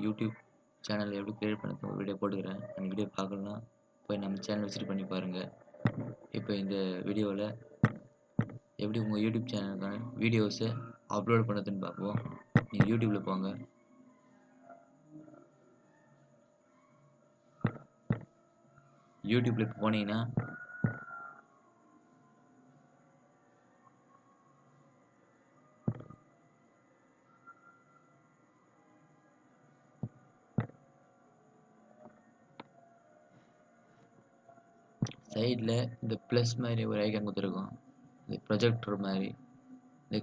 YouTube channel எப்படி create பண்ண ஒரு வீடியோ போட்டுக்கிறேன். அந்த வீடியோ பார்க்கலன்னா போய் நம்ம சேனல் விசிட் பண்ணி பாருங்கள். இப்போ இந்த வீடியோவில் எப்படி உங்கள் யூடியூப் சேனலுக்கான வீடியோஸை அப்லோட் பண்ணுறதுன்னு பார்ப்போம். நீங்கள் யூடியூப்பில் போங்க. யூடியூப்பில் இப்போ போனீங்கன்னா சைடில் இந்த ப்ளஸ் மாதிரி ஒரு ஐக்கான் கொடுத்துருக்கோம். இந்த ப்ரொஜெக்டர் மாதிரி இந்த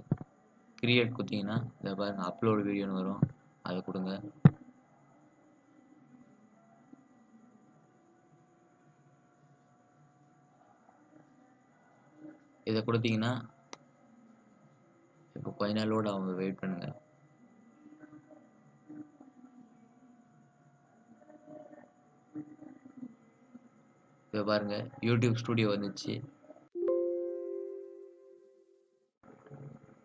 கிரியேட் கொடுத்தீங்கன்னா இதை பாருங்கள், அப்லோட் வீடியோன்னு வரும். அதை கொடுங்க. இதை கொடுத்தீங்கன்னா இப்போ கொஞ்ச நாள் லோட் ஆகும், வெயிட் பண்ணுங்கள். இப்போ பாருங்கள், யூடியூப் ஸ்டுடியோ வந்துச்சு.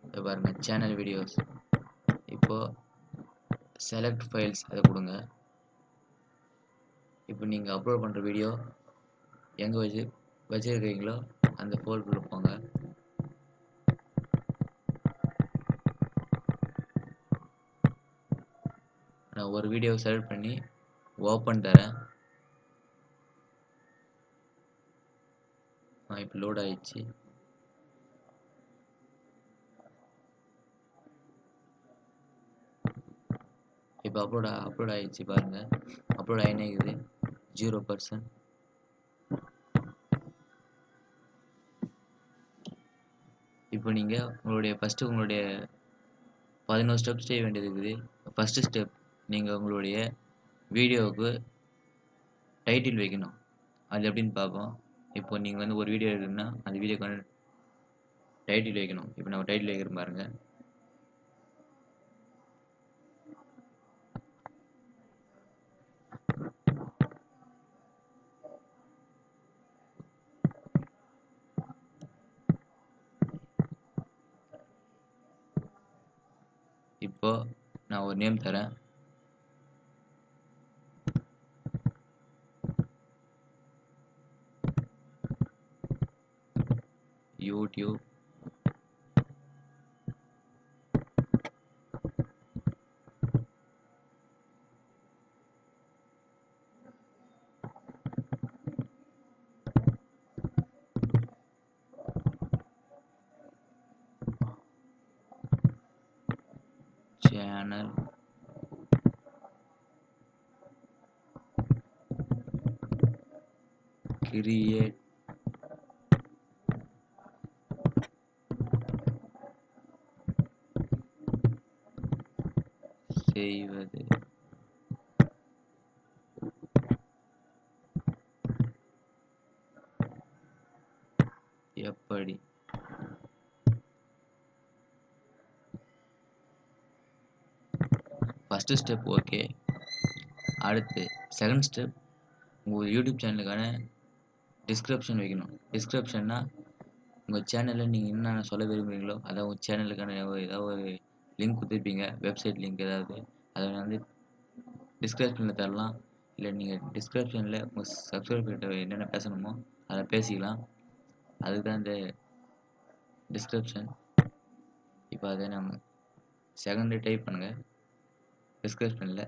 இப்போ பாருங்கள், சேனல் வீடியோஸ். இப்போது செலக்ட் ஃபைல்ஸ் அதை கொடுங்க. இப்போ நீங்கள் அப்லோட் பண்ணுற வீடியோ எங்கே வச்சுருக்கீங்களோ அந்த ஃபோல்டரில் போங்க. நான் ஒரு வீடியோ செலக்ட் பண்ணி ஓப்பன் தரேன். இப்போ லோட் ஆயிடுச்சு. இப்போ அப்லோட் ஆயிடுச்சு. பாருங்கள், அப்லோட் ஆகினே இருக்குது. 0%. இப்போ நீங்கள் உங்களுடைய 11 ஸ்டெப் செய்ய வேண்டியது இருக்குது. ஃபஸ்ட்டு ஸ்டெப், நீங்கள் உங்களுடைய வீடியோவுக்கு டைட்டில் வைக்கணும். அது எப்படின்னு பார்ப்போம். இப்போ நீங்கள் ஒரு வீடியோ எடுக்கணும்னா அந்த வீடியோக்கான டைட்டில் வைக்கணும். இப்போ நம்ம டைட்டில் வைக்கிறோம் பாருங்கள். இப்போ நான் ஒரு நேம் தரேன். யூடியூப் சேனல் கிரியேட் செய்வது எப்படி? First step okay. அடுத்து செகண்ட் ஸ்டெப், உங்கள் யூடியூப் சேனலுக்கான டிஸ்கிரிப்ஷன் வைக்கணும். டிஸ்கிரிப்ஷன்னா உங்கள் சேனலில் நீங்கள் என்னென்ன சொல்ல விரும்புகிறீங்களோ அதாவது உங்கள் சேனலுக்கான ஏதாவது ஒரு லிங்க் கொடுத்துருப்பீங்க, வெப்சைட் லிங்க் ஏதாவது, அதை வந்து டிஸ்கிரிப்ஷனில் தரலாம். இல்லை நீங்கள் டிஸ்கிரிப்ஷனில் உங்கள் சப்ஸ்கிரைபர்கிட்ட என்னென்ன பேசணுமோ அதை பேசிக்கலாம். அதுதான் இந்த டிஸ்கிரிப்ஷன். இப்போ அதை நம்ம செகண்டு டைப் பண்ணுங்கள் டிஸ்கிரிப்ஷனில்.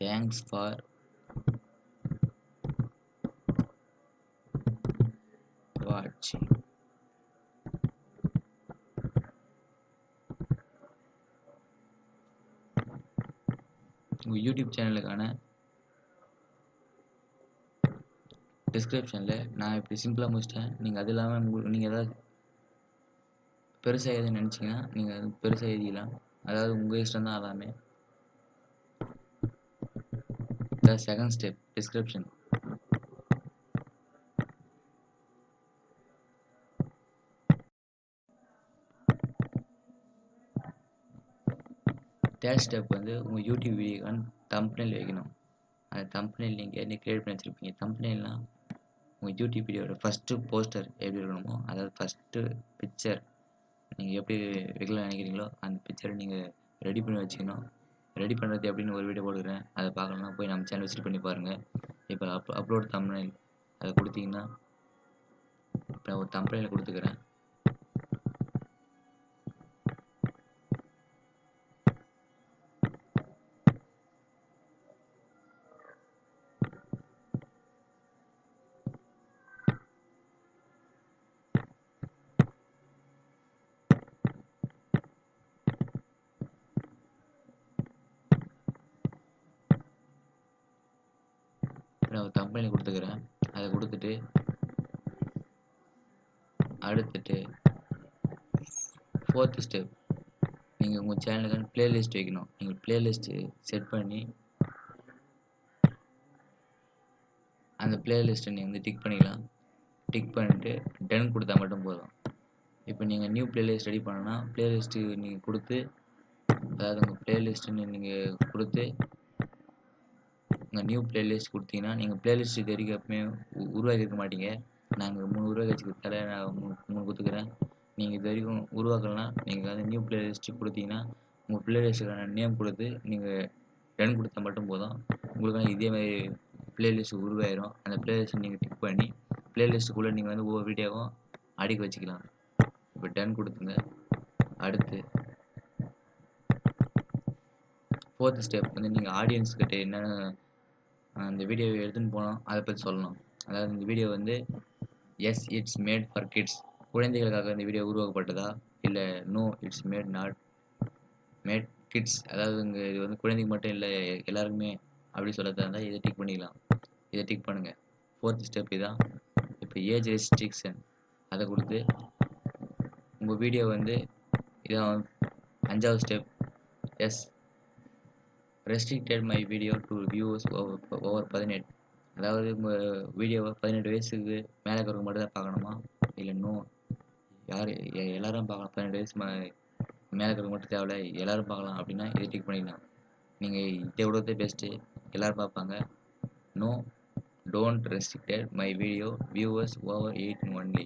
தேங்க்ஸ் ஃபார் வாட்சிங். உங்கள் யூடியூப் சேனலுக்கான டிஸ்கிரிப்ஷனில் நான் இப்படி சிம்பிளாக முடிச்சிட்டேன். நீங்கள் அது இல்லாமல் நீங்கள் ஏதாவது பெருசாக எதுவும் நினச்சிங்கன்னா நீங்கள் அது பெருசாக எழுதிக்கலாம். அதாவது உங்கள் இஷ்டம் தான் எல்லாமே. The second step description. Third step வந்து உங்கள் யூடியூப் வீடியோக்கான தம்ப்நெயில் வைக்கணும். அதை தம்ப்நெயில் நீங்கள் ஏற்கனவே கிரியேட் பண்ணி வச்சுருப்பீங்க. தம்ப்நெயில்னால் உங்கள் யூடியூப் வீடியோட ஃபஸ்ட்டு போஸ்டர் எப்படி இருக்கணுமோ, அதாவது ஃபஸ்ட்டு பிக்சர் நீங்கள் எப்படி வைக்கலாம்னு நினைக்கிறீங்களோ அந்த பிக்சரை நீங்கள் ரெடி பண்ணி வச்சுக்கணும். ரெடி பண்ணுறது எப்படின்னு ஒரு வீடியோ போட்டுக்கிறேன். அதை பார்க்கணுன்னா போய் நம்ம சேனல் விசிட் பண்ணி பாருங்கள். இப்போ அப்லோட் தம்ப்நெயில் அதை கொடுத்தீங்கன்னா, இப்போ ஒரு தம்ப்நெயில் கொடுத்துக்கிறேன். நான் ஒரு தம்ப்நெயில் கொடுத்துக்கிறேன். அதை கொடுத்துட்டு அடுத்துட்டு 4th ஸ்டெப் நீங்கள் உங்கள் சேனலுக்கான பிளேலிஸ்ட் வைக்கணும். நீங்கள் பிளேலிஸ்ட்டு செட் பண்ணி அந்த பிளேலிஸ்ட்டை நீங்கள் வந்து டிக் பண்ணிக்கலாம். டிக் பண்ணிட்டு டன் கொடுத்தா மட்டும் போதும். இப்போ நீங்கள் நியூ பிளேலிஸ்ட் ரெடி பண்ணணும்னா பிளேலிஸ்ட்டு நீங்கள் கொடுத்து, அதாவது உங்கள் பிளேலிஸ்ட்டுன்னு நீங்கள் கொடுத்து உங்கள் நியூ பிளேலிஸ்ட் கொடுத்தீங்கன்னா, நீங்கள் பிளேலிஸ்ட் இது வரைக்கும் எப்பவுமே உருவாக்கி இருக்க மாட்டீங்க. நாங்கள் 3 உருவாக்கி வச்சுக்கிறதால நான் 3 கொடுத்துக்கிறேன். நீங்கள் இது வரைக்கும் உருவாக்கலைன்னா நீங்கள் வந்து நியூ பிளேலிஸ்ட்டு கொடுத்தீங்கன்னா, உங்கள் பிளேலிஸ்ட்டுக்கான நேம் கொடுத்து நீங்கள் டன் கொடுத்தா மட்டும் போதும். உங்களுக்கான இதே மாதிரி பிளேலிஸ்ட் உருவாயிரும். அந்த பிளேலிஸ்ட்டை நீங்கள் டிக் பண்ணி பிளேலிஸ்ட்டுக்குள்ளே நீங்கள் வந்து ஒவ்வொரு வீடியோவும் அடுக்கி வச்சுக்கலாம். இப்போ டன் கொடுத்துங்க. அடுத்து 4th ஸ்டெப் வந்து நீங்கள் ஆடியன்ஸ் கிட்ட என்னென்ன அந்த வீடியோவை எடுத்துன்னு போனோம் அதை பற்றி சொல்லணும். அதாவது இந்த வீடியோ வந்து yes it's made for kids, குழந்தைகளுக்காக இந்த வீடியோ உருவாக்கப்பட்டதா, இல்லை no it's not made kids, அதாவது இங்கே இது வந்து குழந்தைக்கு மட்டும் இல்லை எல்லாருக்குமே அப்படி சொல்லதா இருந்தால் இதை டிக் பண்ணிக்கலாம். இதை டிக் பண்ணுங்கள். 4th ஸ்டெப் இதான். இப்போ ஏஜ் ரெஸ்ட்ரிக்ஷன் அதை கொடுத்து உங்கள் வீடியோ வந்து இதான் 5வது step. Yes restricted my video to viewers over 18, அதாவது உங்கள் வீடியோவை 18 வயசுக்கு மேலே இருக்கிறவங்க மட்டும் தான் பார்க்கணுமா, இல்லை நோ யார் எல்லோரும் பார்க்கலாம், 18 வயசு மேலே இருக்கிறவங்க மட்டும் தேவையில்ல எல்லோரும் பார்க்கலாம் அப்படின்னா இதை டிக் பண்ணிக்கலாம். நீங்கள் இதை விடவே பெஸ்ட்டு, எல்லோரும் பார்ப்பாங்க. No don't restricted my video viewers over 18 only,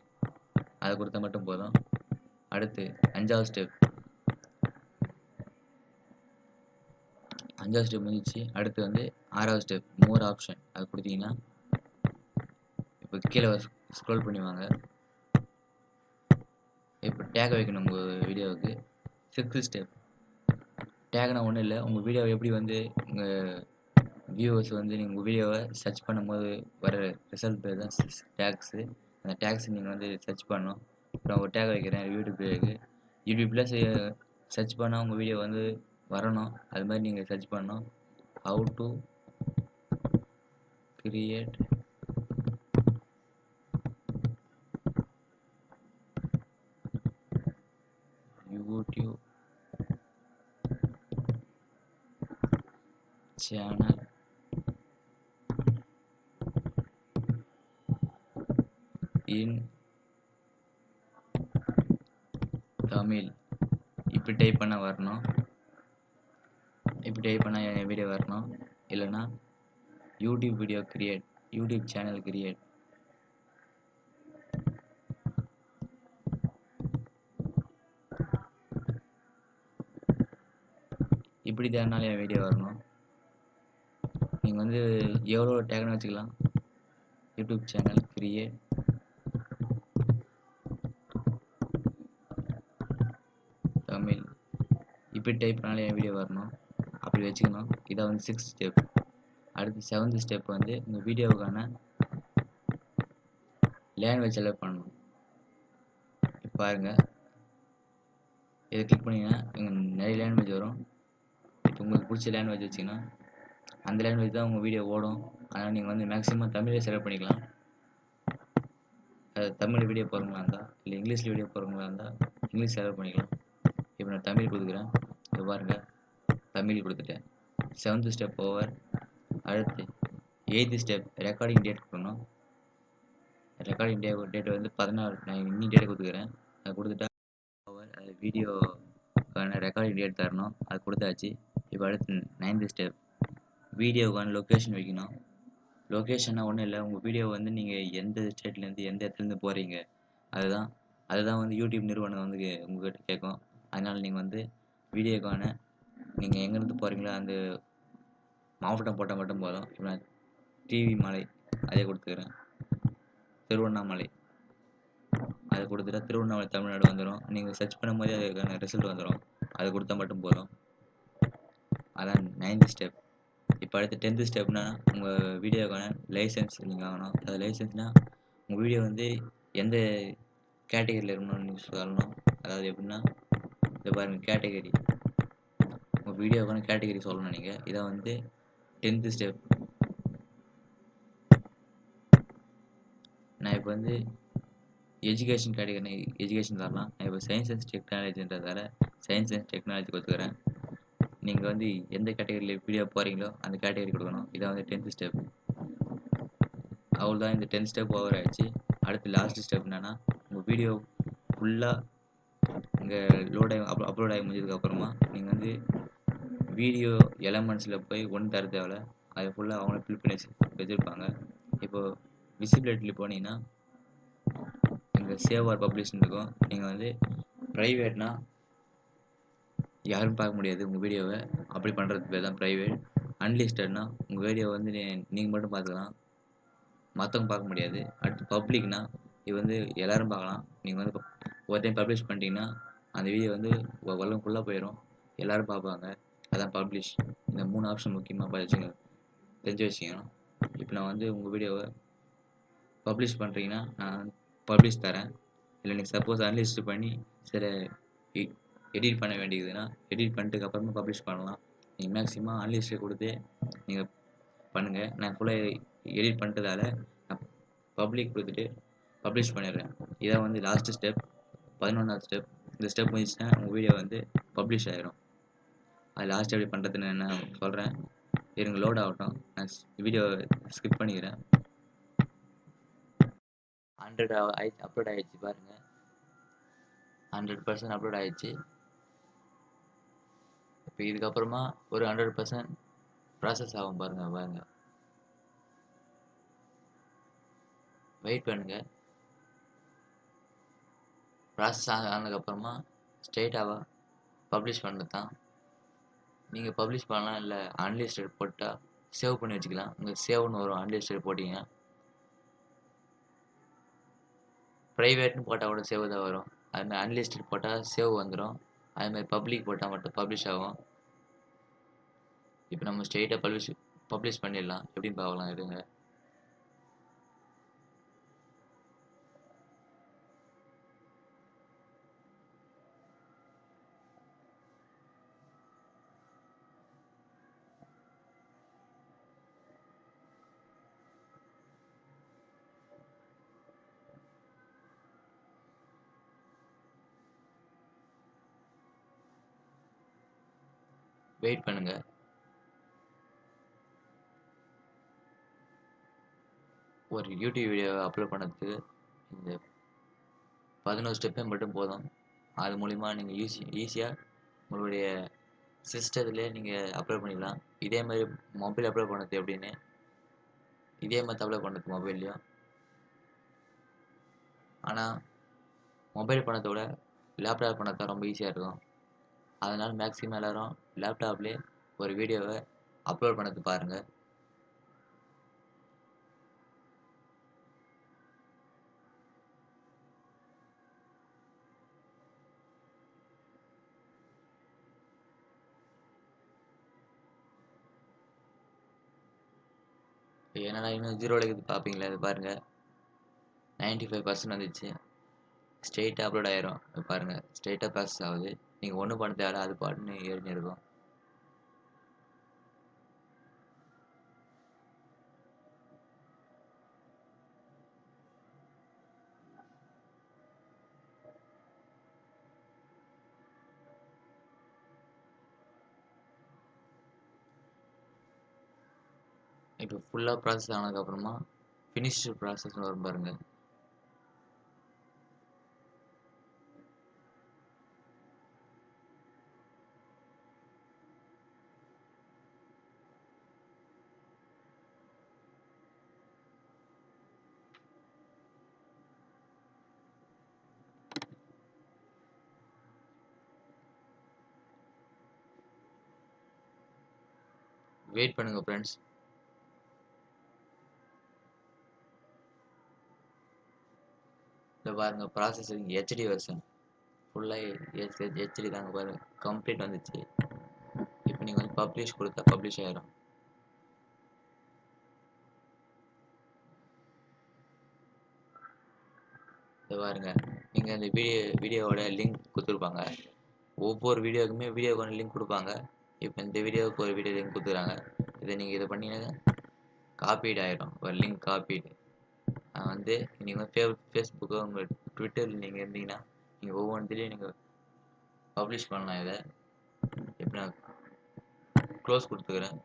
அதை கொடுத்தா மட்டும் போதும். அடுத்து 5வது ஸ்டெப். 5வது ஸ்டெப் முடிஞ்சிச்சு. அடுத்து வந்து 6வது ஸ்டெப் மோர் ஆப்ஷன் அது கொடுத்தீங்கன்னா, இப்போ கீழே ஸ்க்ரோல் பண்ணி வாங்க. இப்போ டேக் வைக்கணும் உங்கள் வீடியோவுக்கு. 6th ஸ்டெப் டேக்னா ஒன்றும் இல்லை, உங்கள் வீடியோவை எப்படி வந்து உங்கள் வியூவர்ஸ் வந்து நீங்கள் உங்கள் வீடியோவை சர்ச் பண்ணும்போது வர ரிசல்ட் பேர் தான் டேக்ஸு. அந்த டேக்ஸ் நீங்கள் வந்து சர்ச் பண்ணணும். இப்போ நான் ஒரு டேக் வைக்கிறேன் யூடியூப்பில் சர்ச் பண்ணால் உங்கள் வீடியோ வந்து வரணும். அது மாதிரி நீங்கள் சர்ச் பண்ணணும். How to create YouTube channel இன் தமிழ், இப்படி டைப் பண்ண வரணும். இப்படி டைப் பண்ணால் என் வீடியோ வரணும். இல்லைன்னா YouTube video create, YouTube channel create, இப்படி தேடினாலும் என் வீடியோ வரணும். நீங்கள் வந்து எவ்வளோ டேக்னு வச்சுக்கலாம். யூடியூப் சேனல் கிரியேட் தமிழ், இப்படி டைப் பண்ணாலும் என் வீடியோ வரணும். அப்படி வச்சுக்கணும். இதை வந்து 6th ஸ்டெப். அடுத்து 7th ஸ்டெப் வந்து உங்கள் வீடியோவுக்கான லாங்குவேஜ் செலக்ட் பண்ணணும். இப்போ பாருங்கள், இதை கிளிக் பண்ணிங்கன்னா நிறைய லாங்குவேஜ் வரும். இப்போ உங்களுக்கு பிடிச்ச லாங்குவேஜ் வச்சிங்கன்னா அந்த லாங்குவேஜ் தான் உங்கள் வீடியோ ஓடும். அதனால் நீங்கள் வந்து மேக்ஸிமம் தமிழே செலக்ட் பண்ணிக்கலாம். அது தமிழ் வீடியோ போகிறவங்களா இருந்தால், இல்லை இங்கிலீஷில் வீடியோ போகிறவங்களா இருந்தால் இங்கிலீஷ் செலக்ட் பண்ணிக்கலாம். இப்போ நான் தமிழ் கொடுக்குறேன். இப்போ பாருங்கள், தமிழ் கொடுத்துட்டேன். 7th step over. அடுத்து 8th ஸ்டெப் ரெக்கார்டிங் டேட் கொடுக்கணும். ரெக்கார்டிங் டேட் வந்து 14, நான் இன்னி டேட் கொடுத்துக்கிறேன். அதை கொடுத்துட்டா ஓவர். அது வீடியோக்கான ரெக்கார்டிங் டேட் தரணும். அது கொடுத்தாச்சு. இப்போ அடுத்து 9th ஸ்டெப் வீடியோக்கான லொக்கேஷன் வைக்கணும். லொக்கேஷன்னா ஒன்றும் இல்லை, உங்கள் வீடியோ வந்து நீங்கள் எந்த ஸ்டேட்லேருந்து எந்த இடத்துலேருந்து போகிறீங்க அதுதான் அதுதான் வந்து யூடியூப் நிறுவனம் வந்து உங்கள்கிட்ட கேட்கும். அதனால் நீங்கள் வந்து வீடியோக்கான நீங்கள் எங்கேருந்து போகிறீங்களோ அந்த மாவட்டம் போட்டால் மட்டும் போதும். இப்போ நான் டிவி மலை அதே கொடுத்துக்கிறேன். திருவண்ணாமலை அதை கொடுத்துட்டா திருவண்ணாமலை தமிழ்நாடு வந்துடும். நீங்கள் சர்ச் பண்ணும்போது அதுக்கான ரிசல்ட் வந்துடும். அது கொடுத்தா மட்டும் போதும். அதான் 9th ஸ்டெப். இப்போ அடுத்து 10th ஸ்டெப்னா உங்கள் வீடியோக்கான லைசன்ஸ் நீங்கள் வாங்கணும். அது லைசன்ஸ்னால் உங்கள் வீடியோ வந்து எந்த கேட்டகரியில் இருக்கணும்னு நீங்கள் சொல்லணும். அதாவது எப்படின்னா இதை பாருங்கள், கேட்டகரி உங்கள் வீடியோக்கான கேட்டகரி சொல்லணும் நீங்கள். இதை வந்து 10th ஸ்டெப். நான் இப்போ வந்து எஜுகேஷன் கேட்டகரி எஜுகேஷன் தரலாம். நான் இப்போ சயின்ஸ் அண்ட் டெக்னாலஜின்றதால சயின்ஸ் அண்ட் டெக்னாலஜி கொடுத்துக்கிறேன். நீங்கள் வந்து எந்த கேட்டகரியில் வீடியோ போகிறீங்களோ அந்த கேட்டகரி கொடுக்கணும். இதான் வந்து 10th ஸ்டெப். அவ்வளோதான், இந்த 10 ஸ்டெப் ஓவர் ஆகிடுச்சு. அடுத்து லாஸ்ட் ஸ்டெப் என்னென்னா உங்கள் வீடியோ ஃபுல்லாக இங்கே அப்லோட் ஆகி முடிஞ்சதுக்கப்புறமா நீங்கள் வந்து வீடியோ எலமெண்ட்ஸில் போய் ஒன்று தர தேவையில்ல, அதை ஃபுல்லாக அவங்கள ஃபில் பண்ணி வச்சுருப்பாங்க. இப்போது விசிபிலிட்டியில் போனீங்கன்னா இங்கே சேவ் ஆர் பப்ளிஷ்னு இருக்கும். நீங்கள் வந்து ப்ரைவேட்னா யாரும் பார்க்க முடியாது உங்கள் வீடியோவை, அப்படி பண்ணுறதுக்கு பேர் தான் ப்ரைவேட். அன்லிஸ்டட்னா உங்கள் வீடியோ வந்து நீங்கள் மட்டும் பார்த்துக்கலாம், மற்றவங்க பார்க்க முடியாது. அடுத்து பப்ளிக்னா இது வந்து எல்லோரும் பார்க்கலாம். நீங்கள் வந்து ஒரு டைம் பப்ளிஷ் பண்ணிட்டீங்கன்னா அந்த வீடியோ வந்து உலகம் ஃபுல்லாக போயிடும், எல்லோரும் பார்ப்பாங்க. அதான் பப்ளிஷ். இந்த 3 ஆப்ஷன் முக்கியமாக தெரிஞ்சு வச்சுக்கணும். இப்போ நான் வந்து உங்கள் வீடியோவை பப்ளிஷ் பண்ணுறீங்கன்னா நான் பப்ளிஷ் தரேன். இல்லை நீங்கள் சப்போஸ் அன்லிஸ்ட் பண்ணி சில எடிட் பண்ண வேண்டியதுன்னா எடிட் பண்ணிட்டுக்கு அப்புறமா பப்ளிஷ் பண்ணலாம். நீங்கள் மேக்ஸிமம் அன்லிஸ்ட்டை கொடுத்து நீங்கள் பண்ணுங்கள். நான் ஃபுல்லாக எடிட் பண்ணிட்டதால நான் பப்ளிக் கொடுத்துட்டு பப்ளிஷ் பண்ணிடுறேன். இதை வந்து லாஸ்ட் ஸ்டெப், 11வது ஸ்டெப். இந்த ஸ்டெப் முடிச்சுன்னா உங்கள் வீடியோ வந்து பப்ளிஷ் ஆகிரும். அது லாஸ்ட் எப்படி பண்ணுறதுன்னு நான் சொல்கிறேன், இருங்க லோட் ஆகட்டும். நான் வீடியோ ஸ்கிப் பண்ணிக்கிறேன். 100 அப்லோட் ஆகிடுச்சு பாருங்கள், 100% அப்லோட் ஆகிடுச்சு. இப்போ இதுக்கப்புறமா ஒரு 100% ப்ராசஸ் ஆகும் பாருங்கள். வெயிட் பண்ணுங்கள். ப்ராசஸ் ஆனதுக்கப்புறமா ஸ்ட்ரெயிட்டாக பப்ளிஷ் பண்ணுறது தான். நீங்கள் பப்ளிஷ் பண்ணலாம், இல்லை அன்லிஸ்டட் போட்டால் சேவ் பண்ணி வச்சுக்கலாம். உங்கள் சேவ்னு வரும். அன்லிஸ்டட் போட்டிங்க ப்ரைவேட்னு போட்டால் கூட சேவ் தான் வரும். அதுமாதிரி அன்லிஸ்டட் போட்டால் சேவ் வந்துடும். அதுமாதிரி பப்ளிக் போட்டால் மட்டும் பப்ளிஷ் ஆகும். இப்போ நம்ம ஸ்ட்ரெயிட்டாக பப்ளிஷ் பண்ணிடலாம். எப்படின்னு பார்க்கலாம், இருங்க. வெயிட் பண்ணுங்கள். ஒரு யூடியூப் வீடியோவை அப்லோட் பண்ணுறதுக்கு இந்த 11 ஸ்டெப்பே மட்டும் போதும். அது மூலிமா நீங்கள் ஈஸியாக உங்களுடைய சிஸ்டத்துலேயே நீங்கள் அப்லோட் பண்ணிடலாம். இதே மாதிரி மொபைல் அப்லோட் பண்ணுறது எப்படின்னு இதே மாதிரி அப்லோட் பண்ணுறது மொபைல்லையும். ஆனால் மொபைல் பண்ணதை விட லேப்டாப் பண்ணது தான் ரொம்ப ஈஸியாக இருக்கும். அதனால் மேக்ஸிமம் எல்லோரும் லேப்டாப்லேயே ஒரு வீடியோவை அப்லோட் பண்ணது பாருங்கள். என்னடா இன்னும் 0 இருக்குது பார்ப்பீங்களா? இது பாருங்கள், 95% வந்துச்சு. ஸ்ட்ரெயிட்டாக அப்லோட் ஆயிரும். பாருங்கள், ஸ்ட்ரெயிட்டாக ப்ராசஸ் ஆகுது. நீங்கள் ஒன்றும் பண்ண தேவையில்ல, அது பாட்டுன்னு ஏறின்னு இருக்கும். இப்போ ஃபுல்லாக ப்ராசஸ் ஆனதுக்கப்புறமா ஃபினிஷ்டு ப்ராசஸ்னு வரும் பாருங்கள். வெயிட் பண்ணுங்க ஃப்ரெண்ட்ஸ். இதை பாருங்க, ப்ராசஸிங் ஹெச்டி வெர்ஷன் ஃபுல்லாக ஹெச்டி தாங்க பாருங்க, கம்ப்ளீட் வந்துச்சு. இப்போ நீங்கள் வந்து பப்ளிஷ் கொடுத்தா பப்ளிஷ் ஆயிரும். இதை பாருங்க, நீங்கள் அந்த வீடியோவோட லிங்க் கொடுத்துருப்பாங்க. ஒவ்வொரு வீடியோக்குமே வீடியோக்கான லிங்க் கொடுப்பாங்க. இப்போ இந்த வீடியோவுக்கு ஒரு வீடியோ லிங்க் கொடுத்துறாங்க. இதை பண்ணீங்கன்னா காப்பீடு ஆயிரும், ஒரு லிங்க் காப்பீடு. வந்து நீங்கள் ஃபேஸ்புக்கு உங்கள் ட்விட்டரில் நீங்கள் இருந்தீங்கன்னா நீங்கள் ஒவ்வொன்றுலேயும் நீங்கள் பப்ளிஷ் பண்ணலாம். இதை இப்போ நான் க்ளோஸ் கொடுத்துக்கிறேன்.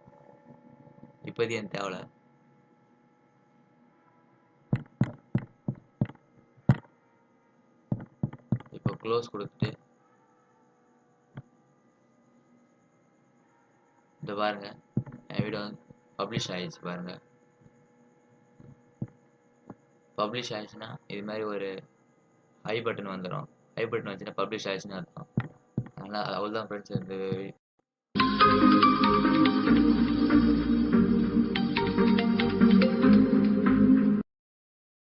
இப்போதைக்கு எனக்கு தேவையில்ல. இப்போ க்ளோஸ் கொடுத்துட்டு இந்த பாருங்க, என் வீடியோ வந்து பப்ளிஷ் ஆகிடுச்சு பாருங்க. பப்ளிஷ் ஆயிடுச்சுன்னா இது மாதிரி ஒரு ஐ பட்டன் வந்துடும். ஐ பட்டன் வச்சுன்னா பப்ளிஷ் ஆயிடுச்சுன்னு அர்த்தம். அதனால் அவ்வளோதான் ஃப்ரெண்ட்ஸ். இந்த